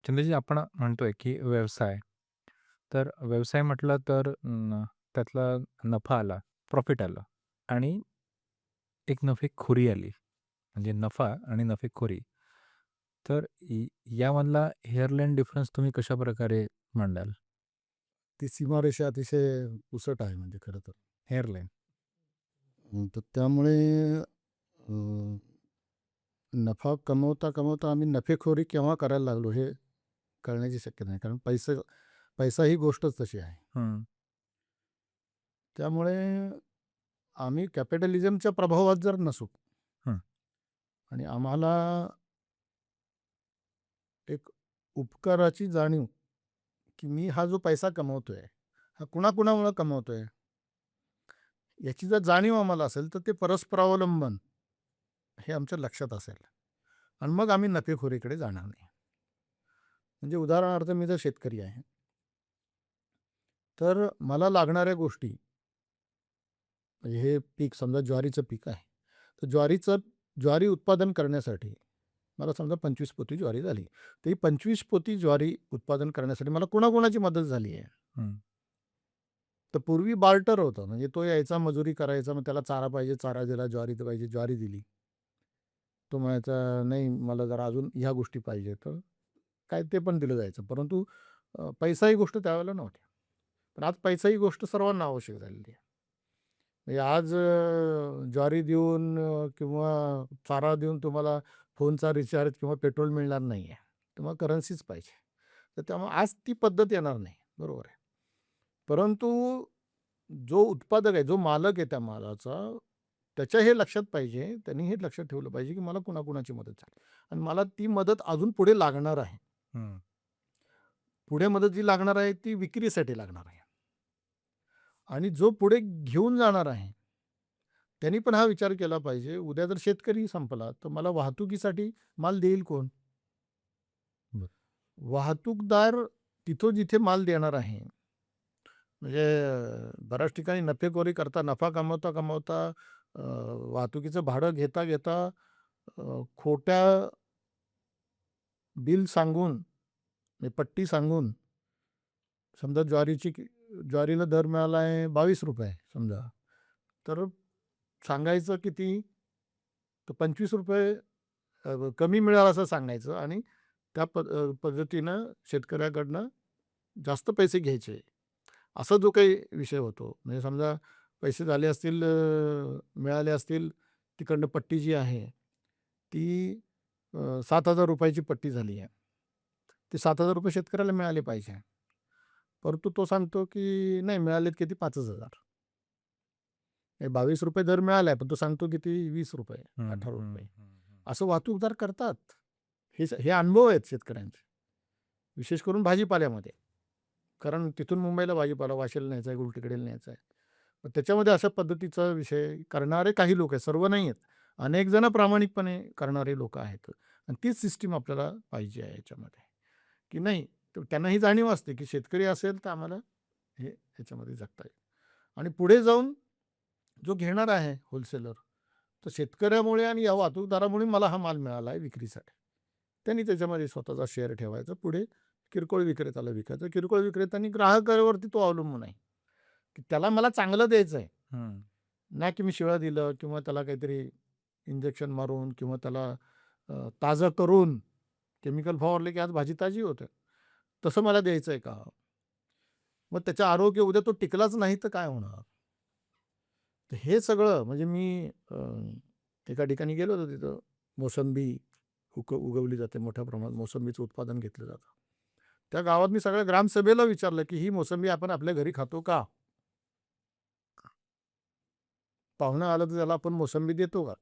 चंद्रजी आपण म्हणतोय की व्यवसाय. तर व्यवसाय म्हटलं तर त्यातला नफा आला, प्रॉफिट आलं आणि एक नफेखोरी आली. म्हणजे नफा आणि नफेखोरी. तर यामधला हेअरलाईन डिफरन्स तुम्ही कशाप्रकारे मांडाल? ती सीमारेषा अतिशय पुसट आहे म्हणजे खरं तर. हेअरलाईन. तर त्यामुळे अ, नफा कमवता आम्ही नफेखोरी केव्हा करायला लागलो हे कळण्याची शक्यता नाही. कारण पैसा ही गोष्टच तशी आहे. हं, त्यामुळे आम्ही कॅपिटलिझमच्या प्रभावात जर नसू हं. आणि आम्हाला एक उपकाराची जाणीव, की मी हा जो पैसा कमवतोय, हा कुणाकुणामुळं कमवतोय, याची जर जाणीव आम्हाला असेल, तर ते परस्परावलंबन हे आमच्या लक्षात असेल आणि मग आम्ही नफेखोरीकडे जाणार नाही. म्हणजे उदाहरणार्थ मी जर शेतकरी आहे, तर मला लागणाऱ्या गोष्टी म्हणजे हे पीक समजा ज्वारीचं पीक आहे. तर ज्वारी उत्पादन करण्यासाठी मला समजा 25 पोती ज्वारी झाली. तर ही 25 पोती ज्वारी उत्पादन करण्यासाठी मला कुणाकुणाची मदत झाली आहे. हं. तर पूर्वी बार्टर होतं. म्हणजे तो यायचा, मजुरी करायचा, मग त्याला चारा पाहिजे, चारा दिला, ज्वारी पाहिजे, ज्वारी दिली. तो म्हणायचा, "नाही, मला जरा अजून ह्या गोष्टी पाहिजे." तर काय ते पण दिलं जायचं. परंतु पैसा ही गोष्ट त्यावेळेला नव्हती. पण आज पैसा ही गोष्ट सर्वांना आवश्यक झालेली आहे. म्हणजे आज ज्वारी देऊन किंवा चारा देऊन तुम्हाला फोनचा रिचार्ज किंवा पेट्रोल मिळणार नाही आहे. तुम्हाला करन्सीच पाहिजे. तर त्यामुळे आज ती पद्धत येणार नाही. बरोबर आहे. परंतु जो उत्पादक आहे, जो मालक आहे त्या मालाचा, त्याच्या हे लक्षात पाहिजे, त्यांनी हे लक्षात ठेवलं पाहिजे, की मला कुणाकुणाची मदत झाली आणि मला ती मदत अजून पुढे लागणार आहे. हं. पुढे मदत जी लागणार आहे, ती विक्रीसाठी लागणार आहे आणि जो पुढे घेऊन जाणार आहे, त्यांनी पण हा विचार केला पाहिजे, उद्या जर शेतकरी संपला, तर मला वाहतुकीसाठी माल देईल कोण? बरं. वाहतूकदार तिथं जिथे माल देणार आहे, म्हणजे बऱ्याच ठिकाणी नफेखोरी करता, नफा कमवता वाहतुकीचं भाडं घेता खोट्या बिल सांगून, म्हणजे पट्टी सांगून, समजा ज्वारीला दर मिळाला आहे ₹22 समजा, तर सांगायचं किती? तर ₹25 कमी मिळालं असं सांगायचं आणि त्या पद्धतीनं शेतकऱ्याकडनं जास्त पैसे घ्यायचे. असा जो काही विषय होतो, म्हणजे समजा पैसे झाले असतील, मिळाले असतील, तिकडनं पट्टी जी आहे, ती ₹7,000 ची पट्टी झाली आहे. ते ₹7,000 शेतकऱ्याला मिळाले पाहिजे. परंतु तो सांगतो, की नाही मिळालेत किती 5,000. हे ₹22 दर मिळालाय, पण तो सांगतो किती ₹20, हं, हं, ₹18. हं, हं. असं वाहतूकदार करतात. हे अनुभव आहेत शेतकऱ्यांचे. विशेष करून भाजीपाल्यामध्ये. कारण तिथून मुंबईला भाजीपाला वाशीला न्यायचा आहे, उलटीकडेला न्यायचा आहे. मग त्याच्यामध्ये अशा पद्धतीचा विषय करणारे काही लोक आहेत, सर्व नाही आहेत. अनेक जण प्रामाणिकपणे करणारे लोक आहेत आणि तीच सिस्टम आपल्याला पाहिजे आहे याच्यामध्ये, की नाही तर त्यांना ही जाणीव असते, की शेतकरी असेल तर आम्हाला हे ह्याच्यामध्ये जगता येईल आणि पुढे जाऊन जो घेणार आहे होलसेलर, तर शेतकऱ्यामुळे आणि या वाहतूकदारामुळे मला हा माल मिळाला आहे विक्रीसाठी. त्यांनी त्याच्यामध्ये स्वतःचा शेअर ठेवायचा. पुढे किरकोळ विक्रेत्याला विकायचं. किरकोळ विक्रेत्यांनी ग्राहकावरती तो अवलंबून आहे, की त्याला मला चांगलं द्यायचं आहे. हं. नाही की मी शिळं दिलं किंवा त्याला काहीतरी इंजेक्शन मारून किंवा त्याला ताजं करून केमिकल फवारले, की आज भाजी ताजी होते. तसं मला द्यायचं आहे का? मग त्याचं आरोग्य उद्या तो टिकलाच नाही तर काय होणार? तर हे सगळं म्हणजे मी एका ठिकाणी गेलो होतो तिथं मोसंबी उगवली जाते मोठ्या प्रमाणात मोसंबीचं उत्पादन घेतलं जातं. त्या गावात मी सगळ्या ग्रामसभेला विचारलं, की ही मोसंबी आपण आपल्या घरी खातो का? पाहुणं आलं तर त्याला आपण मोसंबी देतो का?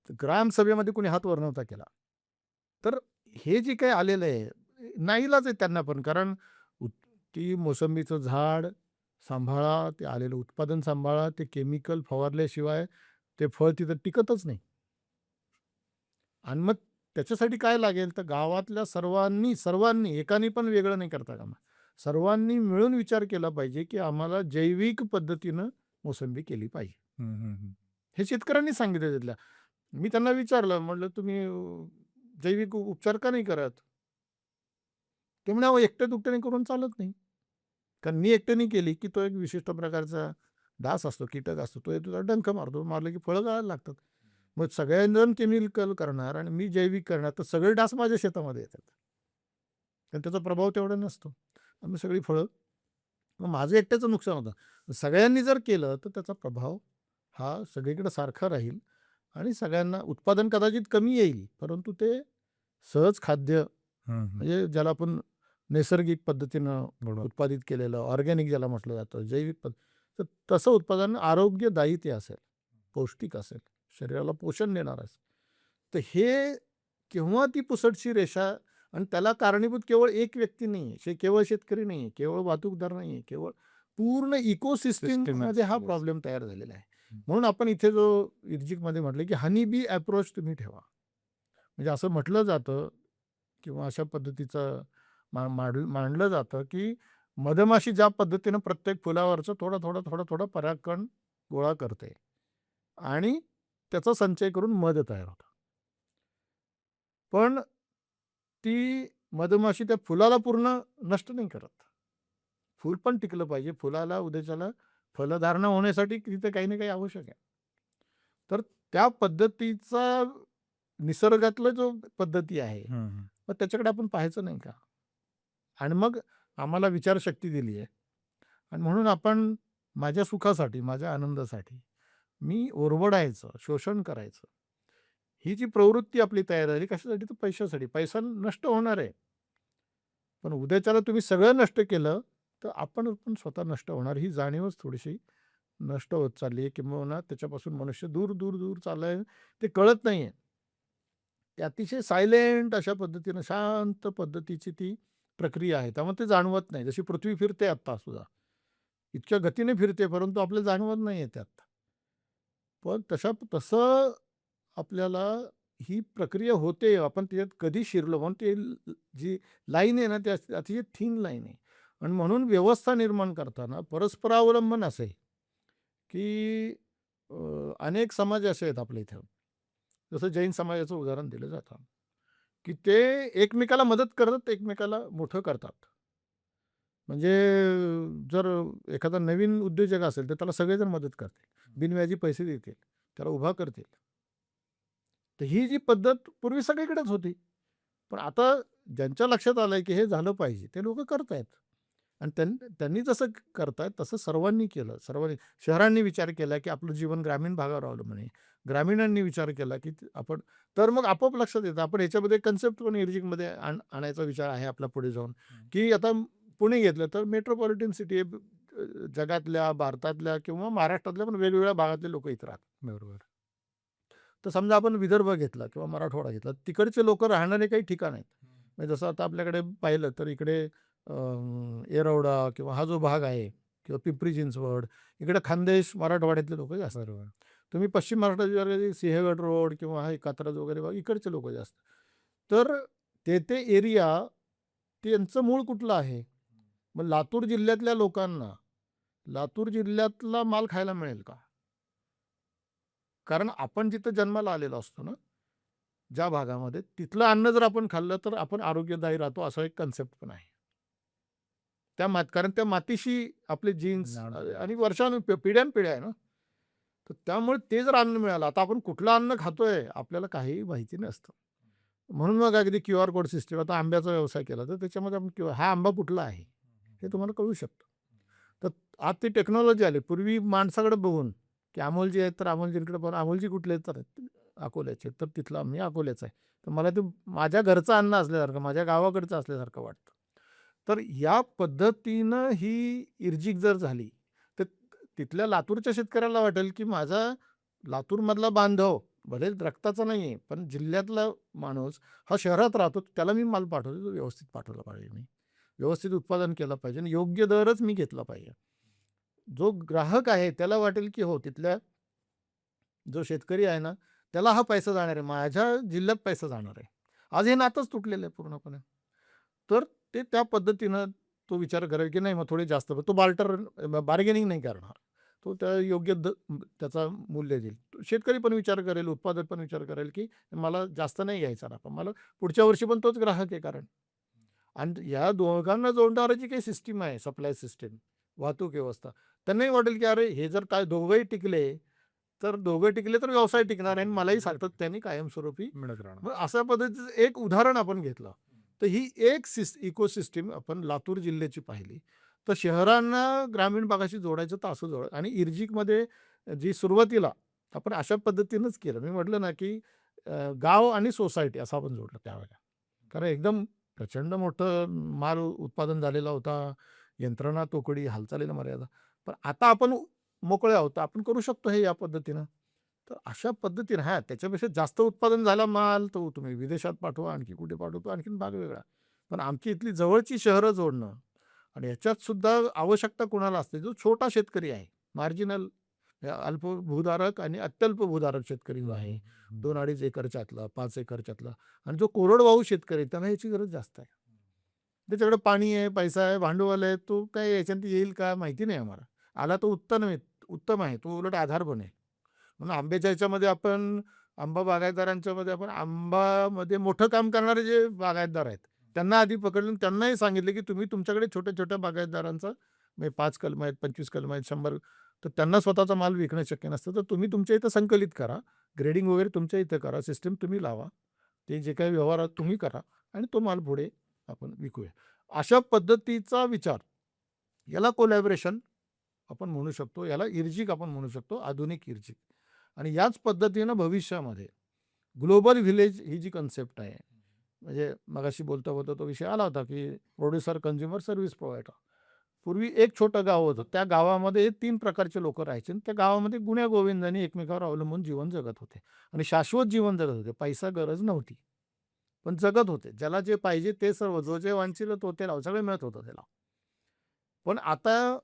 तर ग्रामसभेमध्ये कोणी हात वर नव्हता केला. तर हे जे काही आलेलं आहे, नाईलाज आहे त्यांना पण कारण उत ती मोसंबीचं झाड सांभाळा, ते आलेलं उत्पादन सांभाळा, ते केमिकल फवारल्याशिवाय ते फळ तिथं टिकतच नाही. आणि मग त्याच्यासाठी काय लागेल, तर गावातल्या सर्वांनी एकाने पण वेगळं नाही करता कामा सर्वांनी मिळून विचार केला पाहिजे, की आम्हाला जैविक पद्धतीनं मोसंबी केली पाहिजे. हं, हं, हं. हे शेतकऱ्यांनी सांगितलं तिथल्या. मी त्यांना विचारलं, म्हटलं, "तुम्ही जैविक उपचार का नाही करत?" ते म्हणे, "अहो एकट्या-दुकट्याने करून चालत नाही." कारण मी एकट्याने केली, की तो एक विशिष्ट प्रकारचा डास असतो, कीटक असतो. तो येतो त्याला डंख मारतो. मारलं की फळं गळायला लागतात. मग सगळेजण केमिकल करणार आणि मी जैविक करणार, तर सगळे डास माझ्या शेतामध्ये येतात. कारण त्याचा प्रभाव तेवढा नसतो. मग सगळी फळं मग माझं एकट्याचं नुकसान होतं. सगळ्यांनी जर केलं, तर त्याचा प्रभाव हा सगळीकडे सारखा राहील आणि सगळ्यांना उत्पादन कदाचित कमी येईल, परंतु ते सहज खाद्य हं, हं. म्हणजे ज्याला आपण नैसर्गिक पद्धतीनं बरोबर. उत्पादित केलेलं ऑर्गॅनिक ज्याला म्हटलं जातं, जैविक तर तसं उत्पादन आरोग्यदायी ते असेल, पौष्टिक असेल, शरीराला पोषण देणार असेल. तर हे केव्हा ती पुसटशी रेषा आणि त्याला कारणीभूत केवळ एक व्यक्ती नाही आहे, केवळ शेतकरी नाही आहे, केवळ वाहतूकदार नाही आहे, केवळ पूर्ण इकोसिस्टममध्ये सिस्टमच. हा येस. प्रॉब्लेम तयार झालेला आहे. हं. म्हणून आपण इथे जो इर्जिकमध्ये म्हटलं, की हनी बी अप्रोच तुम्ही ठेवा. म्हणजे असं म्हटलं जातं किंवा अशा पद्धतीचं मांडलं जातं, की मधमाशी ज्या पद्धतीनं प्रत्येक फुलावरचं थोडा परागकण गोळा करते आणि त्याचा संचय करून मध तयार होतं. पण ती मधमाशी त्या फुलाला पूर्ण नष्ट नाही करत. फूल पण टिकलं पाहिजे. फुलाला उद्याच्याला फलधारणा होण्यासाठी तिथे काही ना काही आवश्यक आहे. तर त्या पद्धतीचा निसर्गातला जो पद्धती आहे, हं, हं. मग त्याच्याकडे आपण पाहायचं नाही का? आणि मग आम्हाला विचारशक्ती दिली आहे आणि म्हणून आपण माझ्या सुखासाठी, माझ्या आनंदासाठी मी ओरबडायचं, शोषण करायचं. ही जी प्रवृत्ती आपली तयार झाली कशासाठी? तर पैशासाठी. पैसा नष्ट होणार आहे. पण उद्याच्याला तुम्ही सगळं नष्ट केलं, तर आपण पण स्वतः नष्ट होणार ही जाणीवच थोडीशी नष्ट होत चालली आहे किंबहुना त्याच्यापासून मनुष्य दूर चाललाय ते कळत नाहीये. ते अतिशय सायलेंट अशा पद्धतीनं शांत पद्धतीची ती प्रक्रिया आहे. त्यामुळे ते जाणवत नाही. जशी पृथ्वी फिरते आत्ता सुद्धा. इतक्या गतीने फिरते परंतु आपल्याला जाणवत नाहीये त्यात. पण तसं आपल्याला ही प्रक्रिया होते. आपण त्याच्यात कधी शिरलो म्हणून ते जी लाईन आहे ना, ती अतिशय थिन लाईन आहे. आणि म्हणून व्यवस्था निर्माण करताना परस्परावलंबन असं आहे, की अनेक समाज असे आहेत आपल्या इथं. जसं जैन समाजाचं उदाहरण दिलं जातं, की ते एकमेकाला मदत करतात, एकमेकाला मोठं करतात. म्हणजे जर एखादा नवीन उद्योजक असेल, तर त्याला सगळेजण मदत करतील. बिनव्याजी पैसे देतील, त्याला उभा करतील. तर ही जी पद्धत पूर्वी सगळीकडेच होती. पण आता ज्यांच्या लक्षात आलंय, की हे झालं पाहिजे, ते लोकं करतायत. आणि त्यांनी जसं करतायत तसं सर्वांनी केलं. सर्वांनी शहरांनी विचार केला, की आपलं जीवन ग्रामीण भागावर अवलंबून आहे. ग्रामीणांनी विचार केला, की आपण तर मग आपोआप लक्षात येतं. आपण ह्याच्यामध्ये कन्सेप्ट पण इर्जिकमध्ये आणायचा विचार आहे आपला पुढे जाऊन, हं. की आता पुणे घेतलं तर मेट्रोपॉलिटन सिटी आहे. जगातल्या, भारतातल्या किंवा महाराष्ट्रातल्या पण वेगवेगळ्या भागातले लोकं इथे राहतात. बरोबर. तर समजा आपण विदर्भ घेतला किंवा मराठवाडा घेतला, तिकडचे लोकं राहणारे काही ठिकाण आहेत. हं. म्हणजे जसं आता आपल्याकडे पाहिलं तर इकडे येरवडा किंवा हा जो भाग आहे किंवा पिंपरी चिंचवड, इकडे खानदेश, मराठवाड्यातले लोकं जास्त. बरोबर. तुम्ही पश्चिम महाराष्ट्रात गेले सिंहगड रोड किंवा हे कात्रज वगैरे भाग इकडचे लोकं जास्त. तर ते एरिया त्यांचं मूळ कुठलं आहे? मग लातूर जिल्ह्यातल्या लोकांना लातूर जिल्ह्यातला माल खायला मिळेल का? कारण आपण जिथं जन्माला आलेलो असतो ना, ज्या भागामध्ये तिथलं अन्न जर आपण खाल्लं तर आपण आरोग्यदायी राहतो असा एक कन्सेप्ट पण आहे. कारण त्या मातीशी आपले जीन्स नाळ आणि पिढ्यानपिढ्या आहे ना. तर त्यामुळे ते जर अन्न मिळालं, आता आपण कुठलं अन्न खातोय आपल्याला काहीही माहिती नसतं. म्हणून मग अगदी क्यूआर कोड सिस्टम आता आंब्याचा व्यवसाय केला तर त्याच्यामध्ये आपण हा आंबा कुठला आहे, हे तुम्हाला कळू शकतं. तर आज ती टेक्नॉलॉजी आली. पूर्वी माणसाकडे बघून, की अमोलजी आहेत तर अमोलजींकडे पण अमोलजी कुठले आहेत तर अकोल्याचे तर तिथला मी अकोल्याचा आहे. तर मला ते माझ्या घरचं अन्न असल्यासारखं, माझ्या गावाकडचं असल्यासारखं वाटतं. तर या पद्धतीनं ही इर्जिक जर झाली, तर तिथल्या लातूरच्या शेतकऱ्याला वाटेल, की माझा लातूरमधला बांधव भले रक्ताचा नाही आहे, पण जिल्ह्यातला माणूस हा शहरात राहतो, त्याला मी माल पाठवतो, तो व्यवस्थित पाठवला पाहिजे मी. व्यवस्थित उत्पादन केलं पाहिजे आणि योग्य दरच मी घेतला पाहिजे. जो ग्राहक आहे त्याला वाटेल, की हो तिथल्या जो शेतकरी आहे ना, त्याला हा पैसा जाणार आहे. माझ्या जिल्ह्यात पैसा जाणार आहे. आज हे नातंच तुटलेलं आहे पूर्णपणे. तर ते त्या पद्धतीनं तो विचार करेल, की नाही मग थोडे जास्त तो बार्गेनिंग नाही करणार. तो त्या योग्य त्याचा मूल्य देईल. शेतकरी पण विचार करेल, उत्पादक पण विचार करेल, की मला जास्त नाही घ्यायचा ना, पण मला पुढच्या वर्षी पण तोच ग्राहक आहे कारण. आणि या दोघांना जोडणारी जी काही सिस्टीम आहे, सप्लाय सिस्टीम, वाहतूक व्यवस्था, त्यांनाही वाटेल की अरे हे जर काय दोघंही टिकले, तर दोघं टिकले तर व्यवसाय टिकणार आहे आणि मलाही सातत्याने कायमस्वरूपी. मिळत राहणार. मग अशा पद्धतीचं एक उदाहरण आपण घेतलं. तर ही एक इकोसिस्टम आपण लातूर जिल्ह्याची पाहिली. तर शहरांना ग्रामीण भागाशी जोडायचं तर असं जोड आणि इर्जिकमध्ये जी सुरुवातीला आपण अशा पद्धतीनंच केलं. मी म्हटलं ना, की गाव आणि सोसायटी असं आपण जोडलं त्यावेळेला. कारण एकदम प्रचंड मोठं माल उत्पादन झालेला होता. यंत्रणा तोकडी, हालचालीला मर्यादा. पण आता आपण मोकळे आहोत. आपण करू शकतो हे या पद्धतीनं. तर अशा पद्धतीने हां, त्याच्यापेक्षा जास्त उत्पादन झाला माल, तो तुम्ही विदेशात पाठवा, आणखी कुठे पाठवतो, आणखीन भाग वेगळा. पण आमची इथली जवळची शहरं जोडणं आणि ह्याच्यात सुद्धा आवश्यकता कुणाला असते, जो छोटा शेतकरी आहे, मार्जिनल अल्पभूधारक आणि अत्यल्प भूधारक शेतकरी जो आहे, 2-2.5 एकरच्यातला, 5 एकरच्यातला आणि जो कोरडवाहू शेतकरी आहे, त्याला ह्याची गरज जास्त आहे. त्याच्याकडे पाणी आहे, पैसा आहे, भांडवल आहे, तो काय याच्यात येईल का माहिती नाही आम्हाला. आला तर उत्तम आहे, तो उलट आधार बनेल. म्हणून आंब्याच्या ह्याच्यामध्ये आपण आंबा बागायतदारांच्यामध्ये आपण आंबामध्ये मोठं काम करणारे जे बागायतदार आहेत, त्यांना आधी पकडलं आणि त्यांनाही सांगितलं, की तुम्ही तुमच्याकडे छोट्या-छोट्या बागायतदारांचा म्हणजे 5 कलमं आहेत, 25 कलमं आहेत, 100 तर त्यांना स्वतःचा माल विकणं शक्य नसतं. तर तुम्ही तुमच्या इथं संकलित करा. ग्रेडिंग वगैरे तुमच्या इथं करा. सिस्टम तुम्ही लावा. ते जे काही व्यवहार तुम्ही करा आणि तो माल पुढे आपण विकूया. अशा पद्धतीचा विचार, याला कोलॅबोरेशन आपण म्हणू शकतो. याला इर्जिक आपण म्हणू शकतो, आधुनिक इर्जिक. आणि याच पद्धतीनं भविष्यामध्ये ग्लोबल व्हिलेज ही जी कन्सेप्ट आहे, म्हणजे मगाशी बोलता-बोलता तो विषय आला होता, की प्रोड्युसर, कन्झ्युमर, सर्व्हिस प्रोव्हायडर. पूर्वी एक छोटं गाव होतं. त्या गावामध्ये 3 प्रकारचे लोकं राहायचे आणि त्या गावामध्ये गुण्यागोविंदाने एकमेकावर अवलंबून जीवन जगत होते आणि शाश्वत जीवन जगत होते. पैसा गरज नव्हती. पण जगत होते. ज्याला जे पाहिजे ते सर्व, जो जे वांछिलं तो ते लाव, सगळं मिळत होतं त्याला. पण आता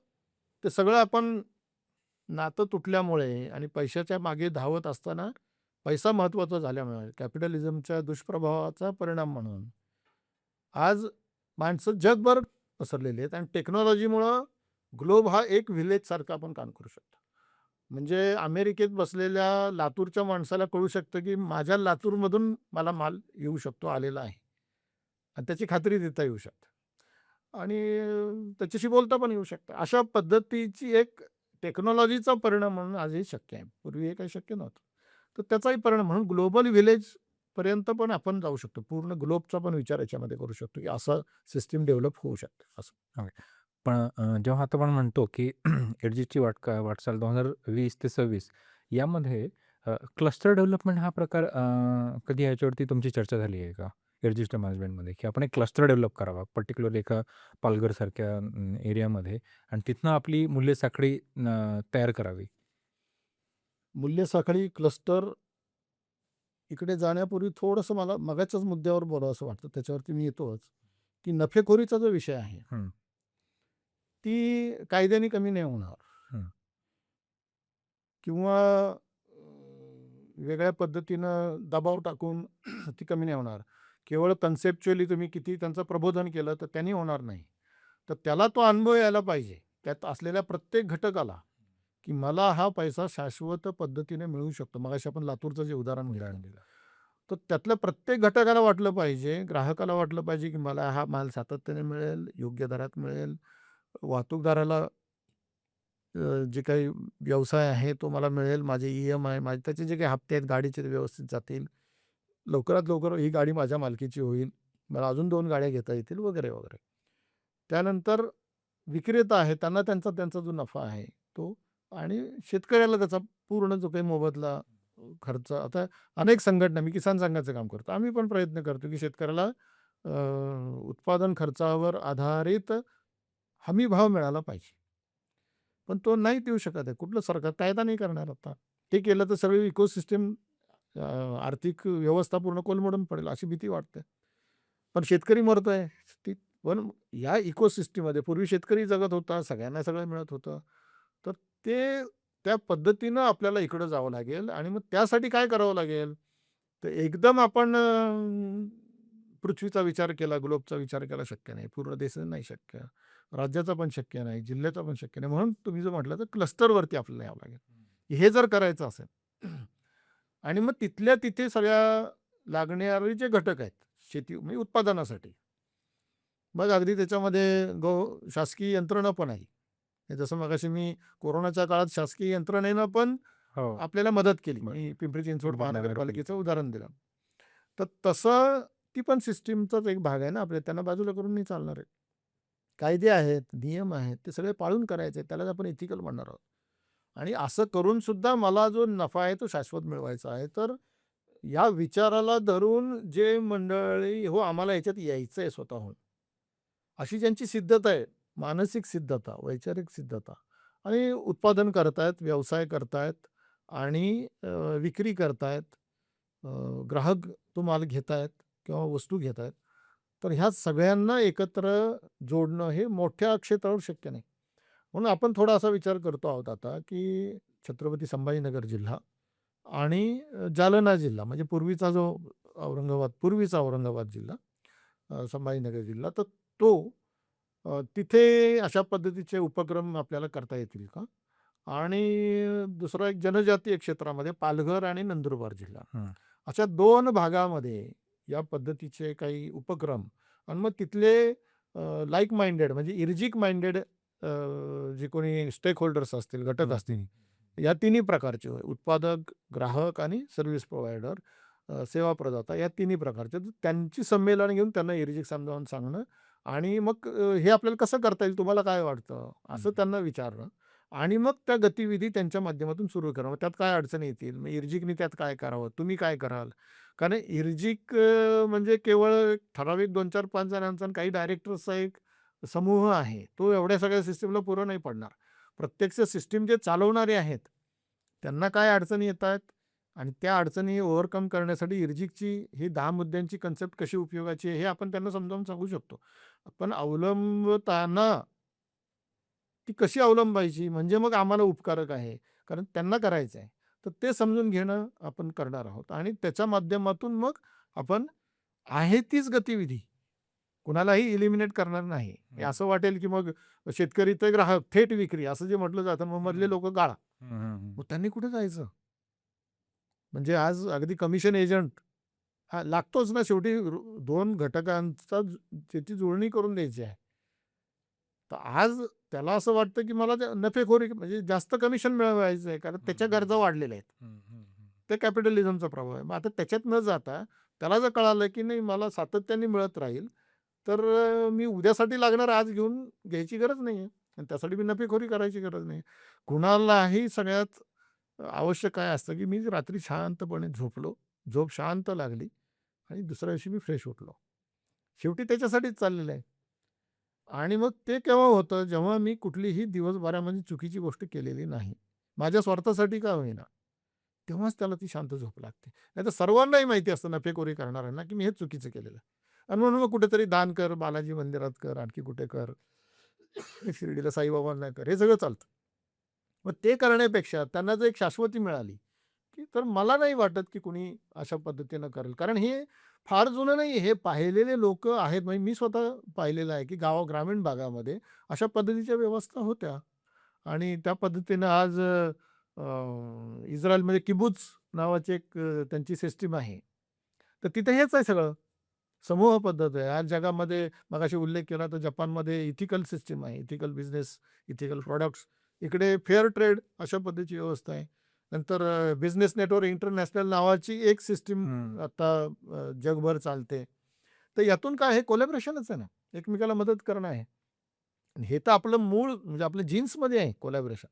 ते सगळं आपण नातं तुटल्यामुळे आणि पैशाच्या मागे धावत असताना पैसा महत्त्वाचा झाल्यामुळे कॅपिटलिझमच्या दुष्प्रभावाचा परिणाम म्हणून आज माणसं जगभर पसरलेली आहेत आणि टेक्नॉलॉजीमुळं ग्लोब हा एक व्हिलेजसारखा आपण काम करू शकतो. म्हणजे अमेरिकेत बसलेल्या लातूरच्या माणसाला कळू शकतं, की माझ्या लातूरमधून मला माल येऊ शकतो, आलेला आहे आणि त्याची खात्री देता येऊ शकते. आणि त्याच्याशी बोलता पण येऊ शकतं. अशा पद्धतीची एक टेक्नॉलॉजीचा परिणाम म्हणून आज हे शक्य आहे. पूर्वी हे काही शक्य नव्हतं. तर त्याचाही परिणाम म्हणून ग्लोबल व्हिलेजपर्यंत पण आपण जाऊ शकतो. पूर्ण ग्लोबचा पण विचार याच्यामध्ये करू शकतो, की असं सिस्टम डेव्हलप होऊ शकते असं. ओके. पण जेव्हा आता आपण म्हणतो, की एडजीची वाटचाल 2020 ते 26 यामध्ये क्लस्टर डेव्हलपमेंट हा प्रकार कधी याच्यावरती तुमची चर्चा झाली आहे का? एडजिस्टर मॅनेजमेंटमध्ये, की आपण एक क्लस्टर डेव्हलप करावा, पर्टिक्युलर एका पालघरसारख्या एरियामध्ये आणि तिथनं आपली मूल्य साखळी तयार करावी. मूल्य साखळी क्लस्टर इकडे जाण्यापूर्वी थोडंसं मला मगाच्याच मुद्द्यावर बोलावसं वाटतं. त्याच्यावरती मी येतोच, की नफेखोरीचा जो विषय आहे, हं, ती कायद्याने कमी नाही होणार. हं. किंवा वेगळ्या पद्धतीनं दबाव टाकून ती कमी नाही होणार. केवळ कन्सेप्च्युअली तुम्ही किती त्यांचं प्रबोधन केलं तर त्यांनी होणार नाही. तर त्याला तो अनुभव यायला पाहिजे. त्यात असलेल्या प्रत्येक घटकाला, की मला हा पैसा शाश्वत पद्धतीने मिळू शकतो. मगाशी आपण लातूरचं जे उदाहरण उदाहरण घेतलं. दिलं. तर त्यातल्या प्रत्येक घटकाला वाटलं पाहिजे, ग्राहकाला वाटलं पाहिजे, की मला हा माल सातत्याने मिळेल, योग्य दरात मिळेल. वाहतूकदाराला जे काही व्यवसाय आहे तो मला मिळेल. माझे ई-एम-आय माझे त्याचे जे काही हप्ते आहेत गाडीचे ते व्यवस्थित जातील. लवकरात लवकर ही गाडी माझ्या मालकीची होईल. मला अजून 2 गाड्या घेता येतील वगैरे, वगैरे. त्यानंतर विक्रेता आहे त्यांना त्यांचा त्यांचा जो नफा आहे तो आणि शेतकऱ्याला त्याचा पूर्ण जो काही मोबदला, खर्च. आता अनेक संघटना, मी किसान संघाचं काम करतो. आम्ही पण प्रयत्न करतो, की शेतकऱ्याला अ, उत्पादन खर्चावर आधारित हमी भाव मिळाला पाहिजे. पण तो नाही देऊ शकत आहे. कुठलं सरकार कायदा नाही करणार आता. ते केलं तर सगळी इकोसिस्टम आर्थिक व्यवस्था पूर्ण कोलमडून पडेल अशी भीती वाटते. पण शेतकरी मरतोय. ती पण या इकोसिस्टममध्ये पूर्वी शेतकरी जगत होता, सगळ्यांना सगळं मिळत होतं. तर ते त्या पद्धतीनं आपल्याला इकडं जावं लागेल आणि मग त्यासाठी काय करावं लागेल? तर एकदम आपण पृथ्वीचा विचार केला, ग्लोबचा विचार केला शक्य नाही. पूर्ण देशाचा नाही शक्य. राज्याचा पण शक्य नाही, जिल्ह्याचा पण शक्य नाही. म्हणून तुम्ही जो म्हटलं तर क्लस्टरवरती आपल्याला यावं लागेल. हे जर करायचं असेल आणि मग तिथल्या तिथे सगळ्या लागणारे जे घटक आहेत, शेती म्हणजे उत्पादनासाठी. मग अगदी त्याच्यामध्ये शासकीय यंत्रणा पण आहे. हे जसं मगाशी मी कोरोनाच्या काळात शासकीय यंत्रणेनं पण हो. आपल्याला मदत केली. बरं. मी पिंपरी चिंचवड महानगरपालिकेचं नगरपालिका. उदाहरण दिलं. तर तसं ती पण सिस्टमचाच एक भाग आहे ना आपल्या. त्यांना बाजूला करून नाही चालणार आहे. कायदे आहेत, नियम आहेत, ते सगळे पाळून करायचे आहेत. त्यालाच आपण एथिकल म्हणणार आहोत. आणि असं करून सुद्धा मला जो नफा आहे तो शाश्वत मिळवायचा आहे. तर या विचाराला धरून जे मंडळी हो आम्हाला ह्याच्यात यायचं आहे स्वतःहून, अशी ज्यांची सिद्धता आहे, मानसिक सिद्धता, वैचारिक सिद्धता आणि उत्पादन करतायत, व्यवसाय करतायत आणि विक्री करतायत, अ, ग्राहक तो माल घेतायत किंवा वस्तू घेतायत. तर ह्या सगळ्यांना एकत्र जोडणं हे मोठ्या क्षेत्रावर शक्य नाही. म्हणून आपण थोडा असा विचार करतो आहोत आता, की छत्रपती संभाजीनगर जिल्हा आणि जालना जिल्हा म्हणजे पूर्वीचा औरंगाबाद जिल्हा, संभाजीनगर जिल्हा, तर तो तिथे अशा पद्धतीचे उपक्रम आपल्याला करता येतील का? आणि दुसरा एक जनजातीय क्षेत्रामध्ये पालघर आणि नंदुरबार जिल्हा, हं. अशा 2 भागामध्ये या पद्धतीचे काही उपक्रम आणि मग तिथले लाइक माइंडेड म्हणजे इर्जिक माइंडेड जे कोणी स्टेक होल्डर्स असतील, घटक हं, असतील, हं. या तिन्ही प्रकारचे उत्पादक, ग्राहक आणि सर्व्हिस प्रोव्हायडर, सेवा प्रदाता या तिन्ही प्रकारचे. तर त्यांची संमेलन घेऊन त्यांना इर्जिक समजावून सांगणं आणि मग हे आपल्याला कसं करता येईल, तुम्हाला काय वाटतं? हं, असं त्यांना विचारणं आणि मग त्या गतिविधी त्यांच्या माध्यमातून सुरू करणं. मग त्यात काय अडचणी येतील? मग इर्जिकनी त्यात काय करावं? तुम्ही काय कराल? कारण इर्जिक म्हणजे केवळ एक ठराविक 2, 4, 5 जणांचा आणि काही डायरेक्टर्सचा एक समूह आहे. तो एवढ्या सगळ्या सिस्टमला पुरं नाही पडणार. प्रत्यक्ष सिस्टम जे चालवणारे आहेत, त्यांना काय अडचणी येतायत आणि त्या अडचणी ओव्हरकम करण्यासाठी इर्जिकची ही 10 मुद्द्यांची कन्सेप्ट कशी उपयोगाची आहे, हे आपण त्यांना समजावून सांगू शकतो. पण अवलंबताना ती कशी अवलंबायची म्हणजे मग आम्हाला उपकारक आहे. कारण त्यांना करायचं आहे. तर ते समजून घेणं आपण करणार आहोत आणि त्याच्या माध्यमातून मग आपण आहे तीच गतिविधी कुणालाही इलिमिनेट करणार नाही. हे हं. असं वाटेल, की मग शेतकरी ते ग्राहक, थेट विक्री असं जे म्हटलं जातं, मग मधले हं. लोकं गाळा. हं, हं, हं. मग त्यांनी कुठे जायचं? म्हणजे आज अगदी कमिशन एजंट हा लागतोच ना शेवटी 2 घटकांचा त्याची जुळणी करून द्यायची आहे. तर आज त्याला असं वाटतं, की मला ते नफेखोरी म्हणजे जास्त कमिशन मिळवायचं आहे, कारण हं, त्याच्या हं. गरजा वाढलेल्या आहेत. हं, हं, हं. ते कॅपिटलिझमचा प्रभाव आहे. मग आता त्याच्यात न जाता त्याला जर कळालं, की नाही मला सातत्याने मिळत राहील, तर मी उद्यासाठी लागणार आज घेऊन घ्यायची गरज नाहीये आणि त्यासाठी मी नफेखोरी करायची गरज नाही. कुणालाही सगळ्यात आवश्यक काय असतं, की मी रात्री शांतपणे झोपलो, झोप शांत लागली आणि दुसऱ्या दिवशी मी फ्रेश उठलो. शेवटी त्याच्यासाठीच चाललेलं आहे. आणि मग ते केव्हा होतं, जेव्हा मी कुठलीही दिवसभरामध्ये चुकीची गोष्ट केलेली नाही. माझ्या स्वार्थासाठी का होईना. तेव्हाच त्याला ती शांत झोप लागते. नाहीतर सर्वांनाही माहिती असतं नफेखोरी करणाऱ्यांना, की मी हे चुकीचं केलेलं आहे. आणि म्हणून मग कुठेतरी दान कर, बालाजी मंदिरात कर, आणखी कुठे कर, शिर्डीला साईबाबांना कर, हे सगळं चालतं. मग ते करण्यापेक्षा त्यांना जर एक शाश्वती मिळाली, की तर मला नाही वाटत, की कुणी अशा पद्धतीनं करेल. कारण हे फार जुनं नाही, हे पाहिलेले लोकं आहेत. म्हणजे मी स्वतः पाहिलेलं आहे, की ग्रामीण भागामध्ये अशा पद्धतीच्या व्यवस्था होत्या आणि त्या पद्धतीनं आज इस्रायलमध्ये किबुत्झ नावाची एक त्यांची सिस्टम आहे. तर तिथे हेच आहे सगळं. समूह पद्धत आहे. आज जगामध्ये मगाशी उल्लेख केला तर जपानमध्ये इथिकल सिस्टम आहे. Ethical business, ethical products. इकडे फेअर ट्रेड अशा पद्धतीची व्यवस्था आहे. नंतर बिझनेस नेटवर्क इंटरनॅशनल नावाची एक सिस्टम हं. आता जगभर चालते. तर यातून काय आहे कोलॅबोरेशनच आहे ना. एकमेकाला मदत करणं आहे. आणि हे तर आपलं मूळ म्हणजे आपल्या जीन्समध्ये आहे कोलॅबोरेशन.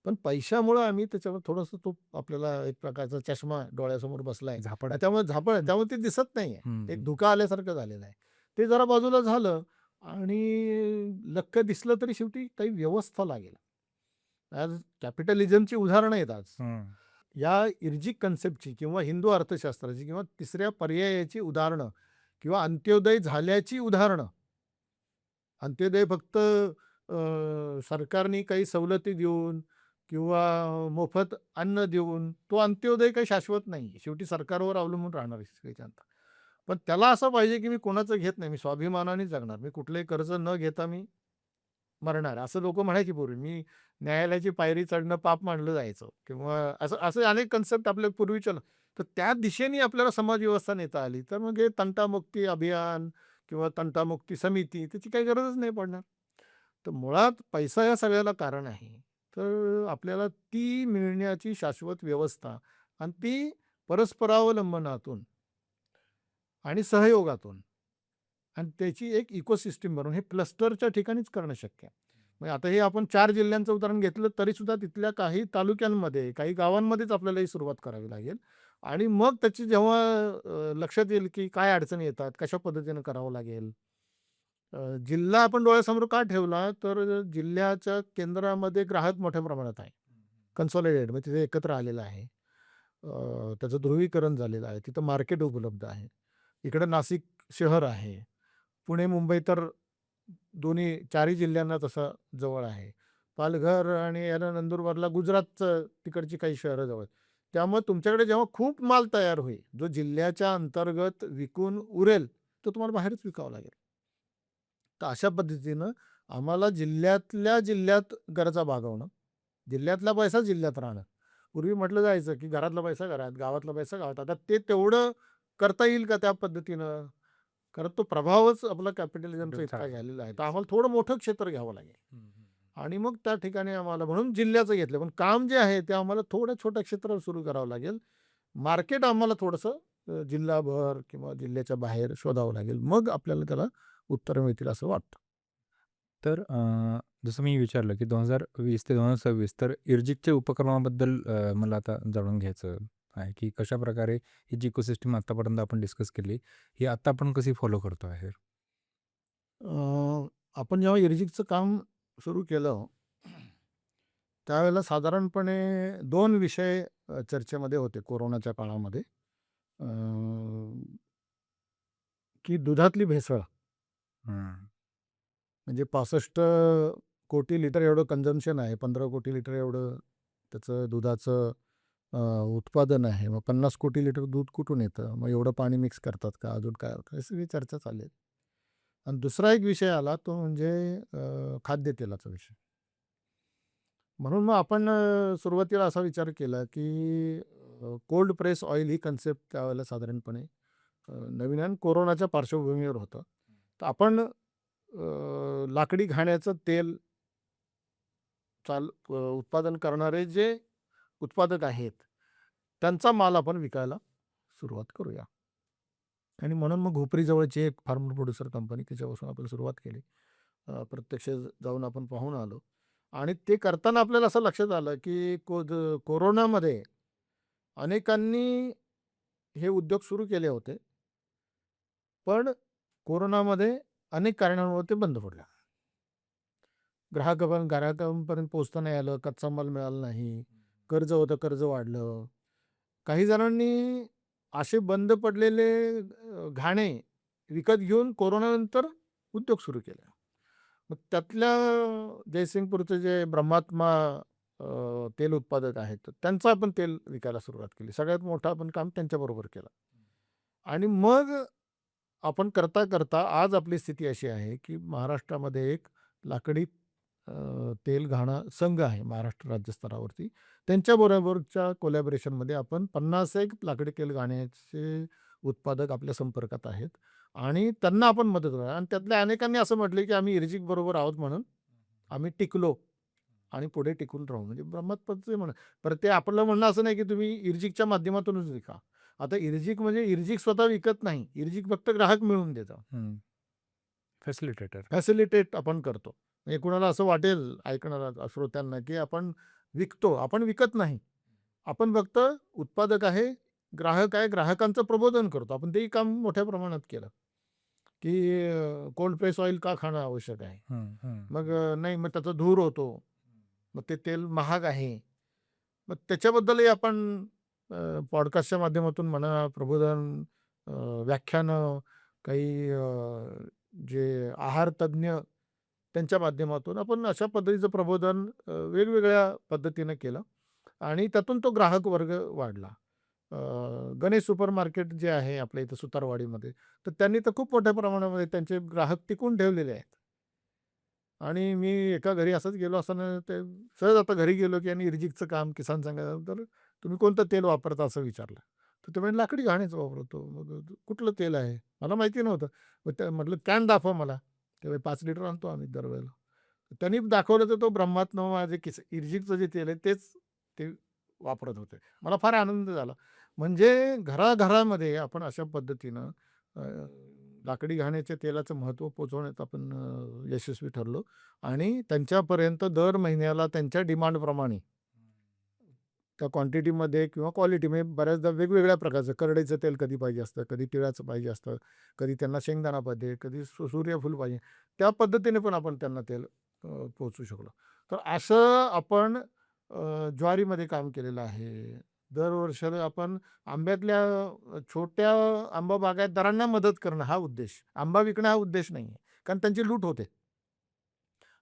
पण पैशामुळं आम्ही त्याच्यावर थोडंसं तो आपल्याला एक प्रकारचा चष्मा डोळ्यासमोर बसलाय. झापड. त्यामुळे झापड आहे. हं, त्यामुळे ते दिसत नाहीये. हं, एक हं. धुका आल्यासारखं झालेलं आहे. ते जरा बाजूला झालं आणि लक्क दिसलं तरी शेवटी काही व्यवस्था लागेल. आज कॅपिटलिझमची उदाहरणं आहेत आज. हं. या इर्जिक कन्सेप्टची किंवा हिंदू अर्थशास्त्राची किंवा तिसऱ्या पर्यायाची उदाहरणं किंवा अंत्योदय झाल्याची उदाहरणं. अंत्योदय फक्त सरकारने काही सवलती देऊन किंवा मोफत अन्न देऊन तो अंत्योदय काही शाश्वत नाही. शेवटी सरकारवर अवलंबून राहणार आहे सगळी जनता. पण त्याला असं पाहिजे, की मी कोणाचं घेत नाही. मी स्वाभिमानाने जगणार. मी कुठलंही कर्ज न घेता मी मरणार. असं लोकं म्हणायची पूर्वी. मी न्यायालयाची पायरी चढणं पाप मानलं जायचं किंवा असं असे अनेक कन्सेप्ट आपल्या पूर्वीच्या तर त्या दिशेने आपल्याला समाज व्यवस्था नेता आली. तर मग हे तंटामुक्ती अभियान किंवा तंटामुक्ती समिती त्याची काही गरजच नाही पडणार. तर मुळात पैसा या सगळ्याला कारण आहे. तर आपल्याला ती मिळण्याची शाश्वत व्यवस्था आणि ती परस्परावलंबनातून आणि सहयोगातून आणि त्याची एक इकोसिस्टम बनवून हे क्लस्टरच्या ठिकाणीच करणं शक्य आहे. म्हणजे आता हे आपण 4 जिल्ह्यांचं उदाहरण घेतलं तरीसुद्धा तिथल्या काही तालुक्यांमध्ये, काही गावांमध्येच आपल्याला ही सुरुवात करावी लागेल आणि मग त्याची जेव्हा लक्षात येईल की काय अडचणी येतात, कशा पद्धतीनं करावं लागेल. जिल्हा आपण डोळ्यासमोर का ठेवला, तर जिल्ह्याच्या केंद्रामध्ये ग्राहक मोठ्या प्रमाणात आहे. कन्सॉलिडेटेड म्हणजे तिथे एकत्र आलेलं आहे. त्याचं ध्रुवीकरण झालेलं आहे. तिथं मार्केट उपलब्ध आहे. इकडं नाशिक शहर आहे. पुणे, मुंबई तर दोन्ही चारही जिल्ह्यांना तसं जवळ आहे. पालघर आणि याला नंदुरबारला गुजरातचं तिकडची काही शहरं जवळ आहेत. त्यामुळे तुमच्याकडे जेव्हा खूप माल तयार होईल, जो जिल्ह्याच्या अंतर्गत विकून उरेल, तो तुम्हाला बाहेरच विकावा लागेल. तर अशा पद्धतीनं आम्हाला जिल्ह्यातल्या जिल्ह्यात गरजा भागवणं, जिल्ह्यातला पैसा जिल्ह्यात राहणं. पूर्वी म्हटलं जायचं, की घरातला पैसा घरात, गावातला पैसा गावात. आता ते तेवढं करता येईल का त्या पद्धतीनं? कारण तो प्रभावच आपला कॅपिटलिझमचा तेवढाच इतका आहे. झालेला आहे. तर येस. आम्हाला थोडं मोठं क्षेत्र घ्यावं लागेल हं, हं, हं. आणि मग त्या ठिकाणी आम्हाला म्हणून जिल्ह्याचं घेतलं. पण काम जे आहे ते आम्हाला थोड्या छोट्या क्षेत्रावर सुरू करावं लागेल. मार्केट आम्हाला थोडंसं जिल्हाभर किंवा जिल्ह्याच्या बाहेर शोधावं लागेल. मग आपल्याला त्याला उत्तरं मिळतील असं वाटतं. तर जसं मी विचारलं, की 2020 ते 2026 तर इर्जिकच्या उपक्रमाबद्दल मला आता जाणून घ्यायचं आहे, की कशाप्रकारे ही जी इकोसिस्टम आत्तापर्यंत आपण डिस्कस केली, ही आता आपण कशी फॉलो करतो आहे? आपण जेव्हा इर्जिकचं काम सुरू केलं, त्यावेळेला साधारणपणे 2 विषय चर्चेमध्ये होते कोरोनाच्या काळामध्ये. अ, की दुधातली भेसळ. हं. म्हणजे 65 कोटी लिटर एवढं कन्झम्पशन आहे. 15 कोटी लिटर एवढं त्याचं दुधाचं उत्पादन आहे. मग 50 कोटी लिटर दूध कुठून येतं? मग एवढं पाणी मिक्स करतात का? अजून काय होतं? ही सगळी चर्चा चालली. आणि दुसरा एक विषय आला तो म्हणजे खाद्यतेलाचा विषय. म्हणून मग आपण सुरुवातीला असा विचार केला, की कोल्ड प्रेस ऑइल ही कन्सेप्ट त्यावेळेला साधारणपणे नवीन आणि कोरोनाच्या पार्श्वभूमीवर होतं. तर आपण लाकडी घाण्याचं तेल उत्पादन करणारे जे उत्पादक आहेत, त्यांचा माल आपण विकायला सुरुवात करूया. आणि म्हणून मग हुपरीजवळची एक फार्मर प्रोड्युसर कंपनी त्याच्यापासून आपण सुरुवात केली. प्रत्यक्ष जाऊन आपण पाहून आलो आणि ते करताना आपल्याला असं लक्षात आलं, की कोरोनामध्ये अनेकांनी हे उद्योग सुरू केले होते. पण कोरोनामध्ये अनेक कारणांमुळे ते बंद पडले. ग्राहकांपर्यंत पोहोचता नाही आलं, कच्चा माल मिळाला नाही, कर्ज होतं, कर्ज वाढलं. काही जणांनी असे बंद पडलेले घाणे विकत घेऊन कोरोनानंतर उद्योग सुरू केले. मग त्यातल्या जयसिंगपूरचे जे ब्रह्मात्मा तेल उत्पादक आहेत, तर त्यांचं आपण तेल विकायला सुरुवात केली. सगळ्यात मोठं आपण काम त्यांच्याबरोबर केलं. आणि मग आपण करता आज आपली स्थिती अशी आहे, की महाराष्ट्रामध्ये एक लाकडी तेल घाणा संघ आहे महाराष्ट्र राज्य स्तरावरती. त्यांच्याबरोबरच्या कोलॅबोरेशनमध्ये आपण 50 लाकडी तेल घाण्याचे उत्पादक आपल्या संपर्कात आहेत आणि त्यांना आपण मदत करू आणि त्यातल्या अनेकांनी असं म्हटलं, की आम्ही इर्जिक बरोबर आहोत म्हणून आम्ही टिकलो आणि पुढे टिकून राहू. म्हणजे ब्रह्मत्वाचं म्हणणं. बरं ते आपलं म्हणणं असं नाही, की तुम्ही इर्जिकच्या माध्यमातूनच विका. आता इर्जिक म्हणजे इर्जिक स्वतः विकत नाही. इर्जिक फक्त ग्राहक मिळवून देतं. हं. फॅसिलिटेटर. फॅसिलिटेट आपण करतो. म्हणजे कुणाला असं वाटेल ऐकणाऱ्या श्रोत्यांना, की आपण विकतो. आपण विकत नाही. आपण फक्त उत्पादक आहे, ग्राहक आहे, ग्राहकांचं प्रबोधन करतो. आपण तेही काम मोठ्या प्रमाणात केलं, की कोल्ड प्रेस ऑइल का खाणं आवश्यक आहे. हं, हं, मग हं. नाही मग त्याचा धूर होतो. मग ते तेल महाग आहे. मग त्याच्याबद्दलही आपण पॉडकास्टच्या माध्यमातून म्हणा, प्रबोधन, व्याख्यानं, काही जे आहार तज्ञ त्यांच्या माध्यमातून आपण अशा पद्धतीचं प्रबोधन वेगवेगळ्या पद्धतीनं केलं आणि त्यातून तो ग्राहक वर्ग वाढला. अ, गणेश सुपर मार्केट जे आहे आपल्या इथं सुतारवाडीमध्ये, तर त्यांनी तर खूप मोठ्या प्रमाणामध्ये त्यांचे ग्राहक टिकवून ठेवलेले आहेत. आणि मी एका घरी असंच गेलो असताना ते सहज आता घरी गेलो, की आणि इर्जिकचं काम किसान संघाचं तर तुम्ही कोणतं तेल वापरता असं विचारलं. तर ते म्हणे, "लाकडी घाणीच वापरतो." मग कुठलं तेल आहे? मला माहिती नव्हतं. मग त्या म्हटलं, "कॅन दाखवा मला." तेव्हा 5 लिटर आणतो आम्ही दरवेळेला. त्यांनी दाखवलं तर तो ब्रह्मात्मा जे इर्जिकचं जे तेल आहे तेच ते वापरत होते. मला फार आनंद झाला. म्हणजे घराघरामध्ये आपण अशा पद्धतीनं अ, लाकडी घाण्याच्या तेलाचं महत्त्व पोहोचवण्यात आपण यशस्वी ठरलो आणि त्यांच्यापर्यंत दर महिन्याला त्यांच्या डिमांडप्रमाणे त्या क्वांटिटीमध्ये किंवा क्वालिटीमध्ये बऱ्याचदा वेगवेगळ्या प्रकारचं करडईचं तेल कधी पाहिजे असतं, कधी तिळाचं पाहिजे असतं, कधी त्यांना शेंगदाणा पाहिजे, कधी सूर्यफूल पाहिजे. त्या पद्धतीने पण आपण त्यांना तेल पोहोचवू शकलो. तर असं आपण ज्वारीमध्ये काम केलेलं आहे. दरवर्षाला आपण आंब्यातल्या छोट्या आंबा बागायतदारांना मदत करणं हा उद्देश. आंबा विकणं हा उद्देश नाही आहे. कारण त्यांची लूट होते.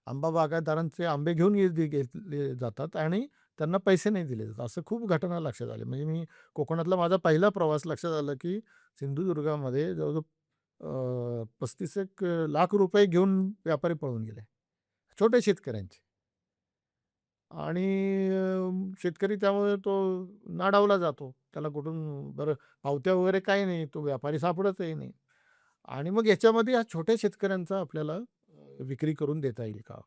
आंबा बागायतदारांचे आंबे घेऊन घेतले जातात आणि त्यांना पैसे नाही दिले जातात. असं खूप घटना लक्षात आल्या. म्हणजे मी कोकणातला माझा पहिला प्रवास लक्षात आला, की सिंधुदुर्गामध्ये जवळ-जवळ 35 एक लाख रुपये घेऊन व्यापारी पळून गेले. छोट्या शेतकऱ्यांचे. आणि शेतकरी त्यामुळे तो नाडावला जातो. त्याला कुठून बरं पावत्या वगैरे काही नाही. तो व्यापारी सापडतही नाही. आणि मग याच्यामध्ये या छोट्या शेतकऱ्यांचा आपल्याला विक्री करून देता येईल का?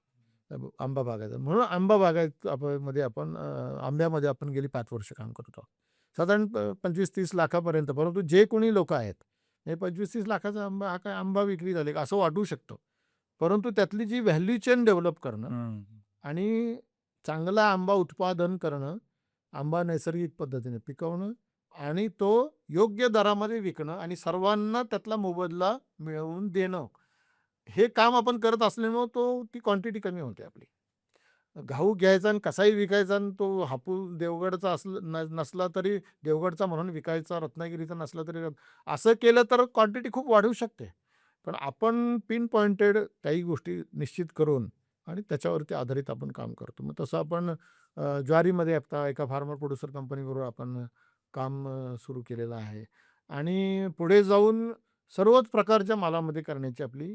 आंबा बागायत. म्हणून आंबा बागायत मध्ये आपण आंब्यामध्ये आपण गेली 5 वर्ष काम करत आहोत. साधारण 25-30 लाखापर्यंत. परंतु जे कोणी लोकं आहेत, हे 25-30 लाखाचा आंबा हा काय आंबा विक्री झाले का असं वाटू शकतं. परंतु त्यातली जी व्हॅल्यू चेन डेव्हलप करणं हं. आणि चांगला आंबा उत्पादन करणं, आंबा नैसर्गिक पद्धतीने पिकवणं आणि तो योग्य दरामध्ये विकणं आणि सर्वांना त्यातला मोबदला मिळवून देणं. हे काम आपण करत असल्यामुळं ती क्वांटिटी कमी होते आपली. घाऊक घ्यायचा आणि कसाही विकायचा आणि तो हापूस देवगडचा नसला तरी देवगडचा म्हणून विकायचा, रत्नागिरीचा नसला तरी असं केलं तर क्वांटिटी खूप वाढू शकते. पण आपण पिन पॉइंटेड काही गोष्टी निश्चित करून आणि त्याच्यावरती आधारित आपण काम करतो. मग तसं आपण ज्वारीमध्ये आता एका फार्मर प्रोड्युसर कंपनीबरोबर आपण काम सुरू केलेलं आहे आणि पुढे जाऊन सर्वच प्रकारच्या मालामध्ये करण्याची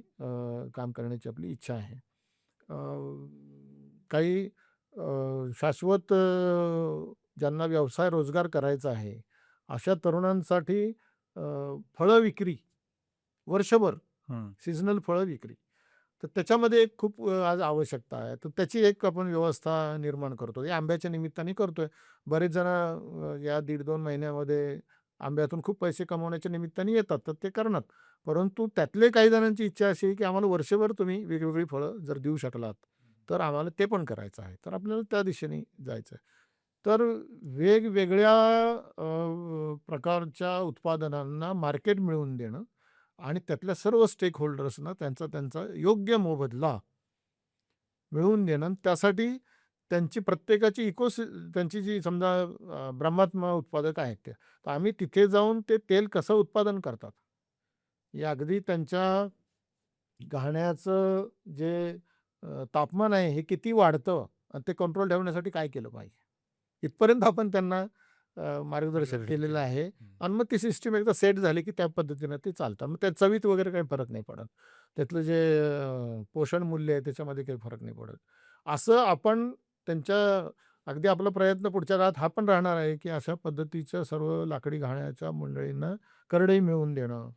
काम करण्याची आपली इच्छा आहे. अ, काही शाश्वत ज्यांना व्यवसाय रोजगार करायचा आहे, अशा तरुणांसाठी फळं विक्री वर्षभर हं. सीझनल फळं विक्री. तर त्याच्यामध्ये एक खूप आज आवश्यकता आहे. तर त्याची एक आपण व्यवस्था निर्माण करतो. या आंब्याच्या निमित्ताने करतोय. बरेच जण या 1.5-2 महिन्यामध्ये आंब्यातून खूप पैसे कमवण्याच्या निमित्ताने येतात, तर ते करणार. परंतु त्यातले काही जणांची इच्छा अशी आहे, की आम्हाला वर्षभर तुम्ही वेगवेगळी फळं जर देऊ शकलात, तर आम्हाला ते पण करायचं आहे. तर आपल्याला त्या दिशेने जायचं आहे. तर वेगवेगळ्या प्रकारच्या उत्पादनांना मार्केट मिळवून देणं आणि त्यातल्या सर्व स्टेक होल्डर्सना त्यांचा त्यांचा योग्य मोबदला मिळवून देणं आणि त्यासाठी त्यांची प्रत्येकाची त्यांची जी समजा ब्रह्मात्मा उत्पादक आहेत ते. तर आम्ही तिथे जाऊन ते तेल कसं उत्पादन करतात, हे अगदी त्यांच्या घाण्याचं जे तापमान आहे हे किती वाढतं आणि ते कंट्रोल ठेवण्यासाठी काय केलं पाहिजे. इथपर्यंत आपण त्यांना मार्गदर्शन मार्गदर्शन केलेलं केलं. आहे हं. आणि मग ती सिस्टम एकदा सेट झाली, की त्या पद्धतीनं ते चालतं. मग त्या चवीत वगैरे काही फरक नाही पडत. त्यातलं जे पोषण मूल्य आहे त्याच्यामध्ये काही फरक नाही पडत. असं आपण त्यांच्या अगदी आपला प्रयत्न पुढच्या काळात हा पण राहणार आहे, की अशा पद्धतीच्या सर्व लाकडी घाण्याच्या मंडळींना करडई मिळवून देणं.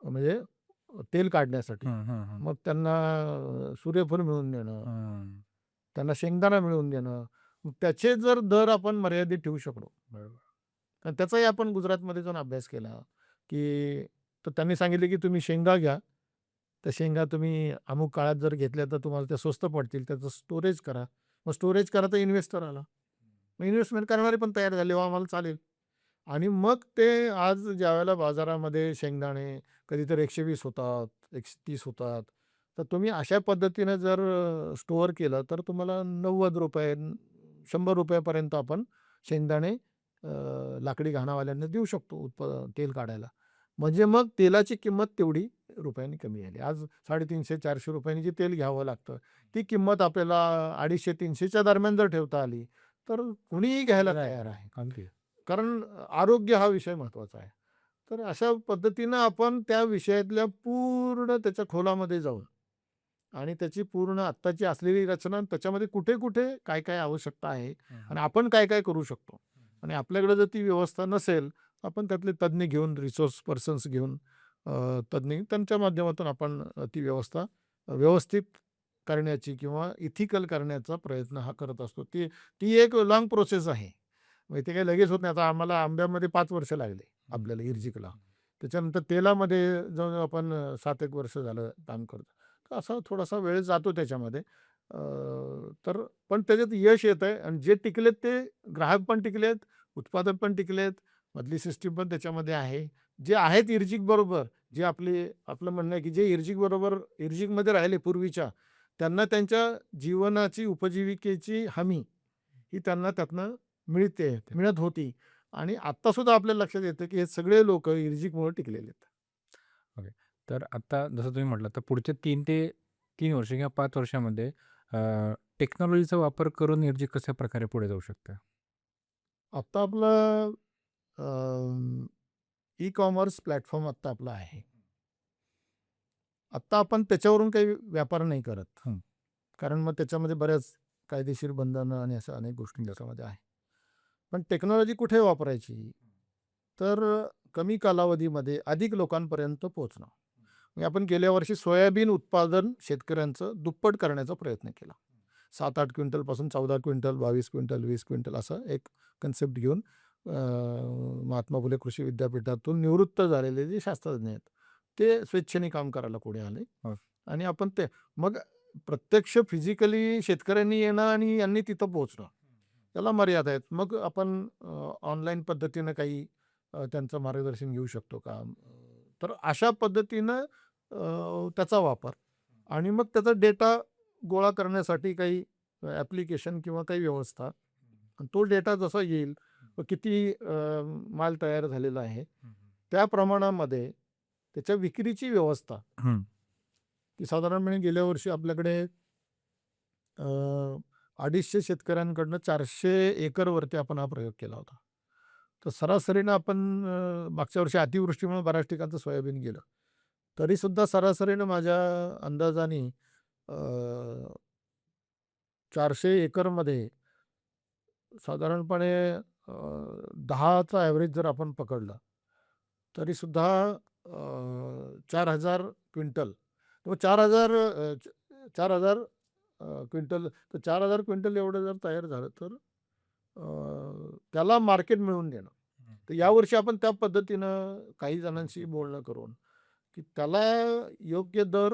म्हणजे तेल काढण्यासाठी. हं, हं, हं. मग त्यांना सूर्यफूल मिळवून देणं, हं. त्यांना शेंगदाणा मिळवून देणं. मग त्याचे जर दर आपण मर्यादित ठेवू शकलो. बरोबर. कारण त्याचाही आपण गुजरातमध्ये जाऊन अभ्यास केला, की तर त्यांनी सांगितले, की तुम्ही शेंगा घ्या. त्या शेंगा तुम्ही अमुक काळात जर घेतल्या तर तुम्हाला त्या स्वस्त पडतील. त्याचं स्टोरेज करा. मग स्टोरेज करा तर इन्व्हेस्टर आला. मग इन्व्हेस्टमेंट करणारे पण तयार झाले, "हो, आम्हाला चालेल." आणि मग ते आज ज्यावेळेला बाजारामध्ये शेंगदाणे कधीतरी 120 होतात, 130 होतात. तर तुम्ही अशा पद्धतीनं जर स्टोअर केलं तर तुम्हाला ₹90 ₹100 पर्यंत आपण शेंगदाणे लाकडी घाणावाल्यांना देऊ शकतो तेल काढायला. म्हणजे मग तेलाची किंमत तेवढी रुपयांनी कमी झाली. आज ₹350-400 नी जे तेल घ्यावं लागतं, ती किंमत आपल्याला 250-300च्या दरम्यान जर ठेवता आली, तर कुणीही घ्यायला खरं आहे. तयार आहे. अगदी. कारण आरोग्य हा विषय महत्त्वाचा आहे. तर अशा पद्धतीनं आपण त्या विषयातल्या पूर्ण त्याच्या खोलामध्ये जाऊन आणि त्याची पूर्ण आत्ताची असलेली रचना आणि त्याच्यामध्ये कुठे-कुठे काय-काय आवश्यकता आहे हं, हं. आणि आपण काय-काय करू शकतो आणि आपल्याकडे जर ती व्यवस्था नसेल, आपण त्यातले तज्ञ घेऊन, रिसोर्स पर्सन्स घेऊन, तज्ञ त्यांच्या माध्यमातून आपण ती व्यवस्था व्यवस्थित करण्याची किंवा इथिकल करण्याचा प्रयत्न हा करत असतो. ती ती एक लाँग प्रोसेस आहे. म्हणजे ते काही लगेच होत नाही. आता आम्हाला आंब्यामध्ये 5 वर्ष लागले हं, आपल्याला इर्जिकला. हं. त्याच्यानंतर तेलामध्ये जवळ आपण 7-1 वर्ष झालं काम करतो. तर असा थोडासा वेळ जातो त्याच्यामध्ये. अ, तर पण त्याच्यात यश येतंय आणि जे टिकलेत ते ग्राहक पण टिकलेत, उत्पादक पण टिकलेत, मधली सिस्टम पण त्याच्यामध्ये आहे. जे आहेत इर्जिक बरोबर, जे आपलं म्हणणं आहे, की जे इर्जिक बरोबर इर्जिकमध्ये राहिले पूर्वीच्या, त्यांना त्यांच्या जीवनाची, उपजीविकेची हमी ही त्यांना त्यातनं ते मिळत होती आणि आत्तासुद्धा आपल्या लक्षात येतं, की हे सगळे लोकं इर्जिकमुळे टिकलेले आहेत. ओके. तर आता जसं तुम्ही म्हटलात, तर पुढचे 3 ते 3 वर्ष किंवा 5 वर्षामध्ये अ, टेक्नॉलॉजीचा वापर करून निर्जी कशा प्रकारे पुढे जाऊ शकते? आत्ता आपलं ई-कॉमर्स प्लॅटफॉर्म आत्ता आपला आहे. आत्ता आपण त्याच्यावरून काही व्यापार नाही करत. हं. कारण मग त्याच्यामध्ये बऱ्याच कायदेशीर बंधनं आणि अशा अनेक गोष्टी बरं. त्याच्यामध्ये आहे. पण टेक्नॉलॉजी कुठे वापरायची? तर कमी कालावधीमध्ये अधिक लोकांपर्यंत पोहोचणं. म्हणजे आपण गेल्या वर्षी सोयाबीन उत्पादन शेतकऱ्यांचं दुप्पट करण्याचा प्रयत्न केला. 7-8 क्विंटलपासून 14 क्विंटल, 22 क्विंटल, 20 क्विंटल असं एक कन्सेप्ट घेऊन महात्मा फुले कृषी विद्यापीठातून निवृत्त झालेले जे शास्त्रज्ञ आहेत, ते स्वेच्छेने काम करायला पुढे आले हो. आणि आपण ते मग प्रत्यक्ष फिजिकली शेतकऱ्यांनी येणं आणि यांनी तिथं पोहोचणं, त्याला मर्यादा आहेत. मग आपण ऑनलाईन पद्धतीनं काही त्यांचं मार्गदर्शन घेऊ शकतो का? तर अशा पद्धतीनं त्याचा वापर आणि मग त्याचा डेटा गोळा करण्यासाठी काही ॲप्लिकेशन किंवा काही व्यवस्था. आणि तो डेटा जसा येईल, किती माल तयार झालेला आहे, त्या प्रमाणामध्ये त्याच्या विक्रीची व्यवस्था, हं. की साधारणपणे गेल्या वर्षी आपल्याकडे 250 शेतकऱ्यांकडनं 400 एकरवरती आपण हा प्रयोग केला होता. तर सरासरीनं आपण मागच्या वर्षी अतिवृष्टीमुळे बऱ्याच ठिकाणचं सोयाबीन गेलं. तरीसुद्धा सरासरीनं माझ्या अंदाजाने अ, 400 एकरमध्ये साधारणपणे 10चा ॲव्हरेज जर आपण पकडला, तरीसुद्धा 4,000 क्विंटल किंवा 4,000 4,000 क्विंटल, तर 4,000 क्विंटल एवढं जर तयार झालं, तर त्याला मार्केट मिळवून देणं. तर यावर्षी आपण त्या पद्धतीनं काही जणांशी बोलणं करून, की त्याला योग्य दर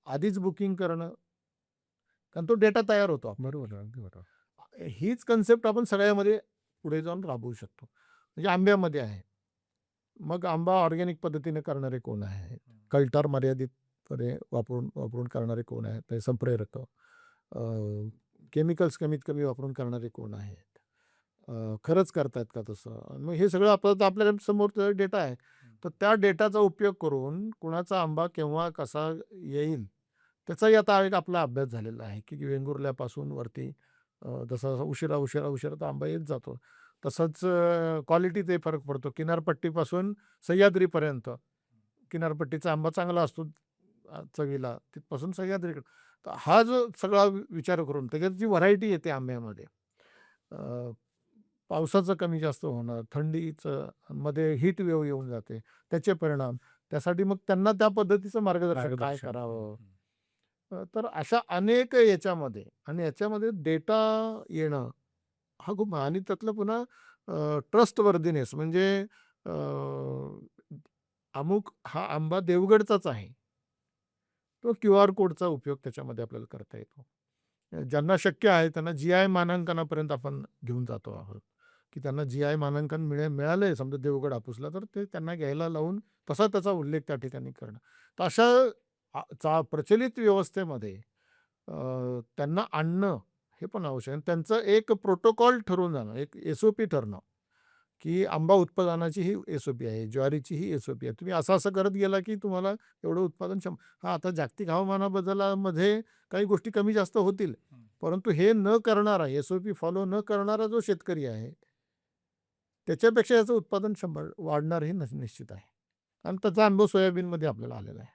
आधीच बुकिंग करणं, कारण तो डेटा तयार होतो आपल्याकडे. बरोबर, अगदी बरोबर. हीच कन्सेप्ट आपण सगळ्यामध्ये पुढे जाऊन राबवू शकतो. म्हणजे आंब्यामध्ये आहे. मग आंबा ऑर्गॅनिक पद्धतीने करणारे कोण आहेत? कल्टार मर्यादितपणे वापरून वापरून करणारे कोण आहेत? ते संप्रेरक. केमिकल्स कमीत कमी वापरून करणारे कोण आहेत? खरंच करतायत का तसं? आणि मग हे सगळं आपलं आपल्या समोर डेटा आहे. तर त्या डेटाचा उपयोग करून कुणाचा आंबा केव्हा कसा येईल, त्याचाही आता एक आपला अभ्यास झालेला आहे, की वेंगुर्ल्यापासून वरती जसा उशिरा तो आंबा येत जातो. तसंच क्वालिटीचाही फरक पडतो. किनारपट्टीपासून सह्याद्रीपर्यंत. किनारपट्टीचा आंबा चांगला असतो चवीला, तिथपासून सह्याद्रीकडे. तर हा जो सगळा विचार करून त्याच्यात जी व्हरायटी येते आंब्यामध्ये, अ, पावसाचं कमी जास्त होणं, थंडीचं मध्ये हीट वेव्ह येऊन जाते, त्याचे परिणाम. त्यासाठी मग त्यांना त्या पद्धतीचं मार्गदर्शन काय मार्गदर्शन. हं, करावं? हं. तर अशा अनेक याच्यामध्ये आणि याच्यामध्ये डेटा येणं हा खूप आणि त्यातलं पुन्हा ट्रस्टवर्दीनेस म्हणजे अ, अमुक हा आंबा देवगडचाच आहे. तो क्यूआर कोडचा उपयोग त्याच्यामध्ये आपल्याला करता येतो. ज्यांना शक्य आहे त्यांना जी-आय मानांकनापर्यंत आपण घेऊन जातो आहोत, की त्यांना जी-आय मानांकन मिळालंय समजा देवगड हापूसला, तर ते त्यांना घ्यायला लावून तसा त्याचा उल्लेख त्या ठिकाणी करणं. तर अशा प्रचलित व्यवस्थेमध्ये त्यांना आणणं हे पण आवश्यक आहे. आणि त्यांचं एक प्रोटोकॉल ठरवून जाणं, एक एस-ओ-पी ठरणं, की आंबा उत्पादनाची ही एस-ओ-पी आहे, ज्वारीची ही एस-ओ-पी आहे. तुम्ही असं करत गेला, की तुम्हाला एवढं उत्पादन हां, आता जागतिक हवामानाबदलामध्ये काही गोष्टी कमी जास्त होतील. हं. परंतु हे न करणारा, एस-ओ-पी फॉलो न करणारा जो शेतकरी आहे, त्याच्यापेक्षा याचं उत्पादन 100 वाढणार हे निश्चित आहे. आणि त्याचा अनुभव सोयाबीनमध्ये आपल्याला आलेला आहे.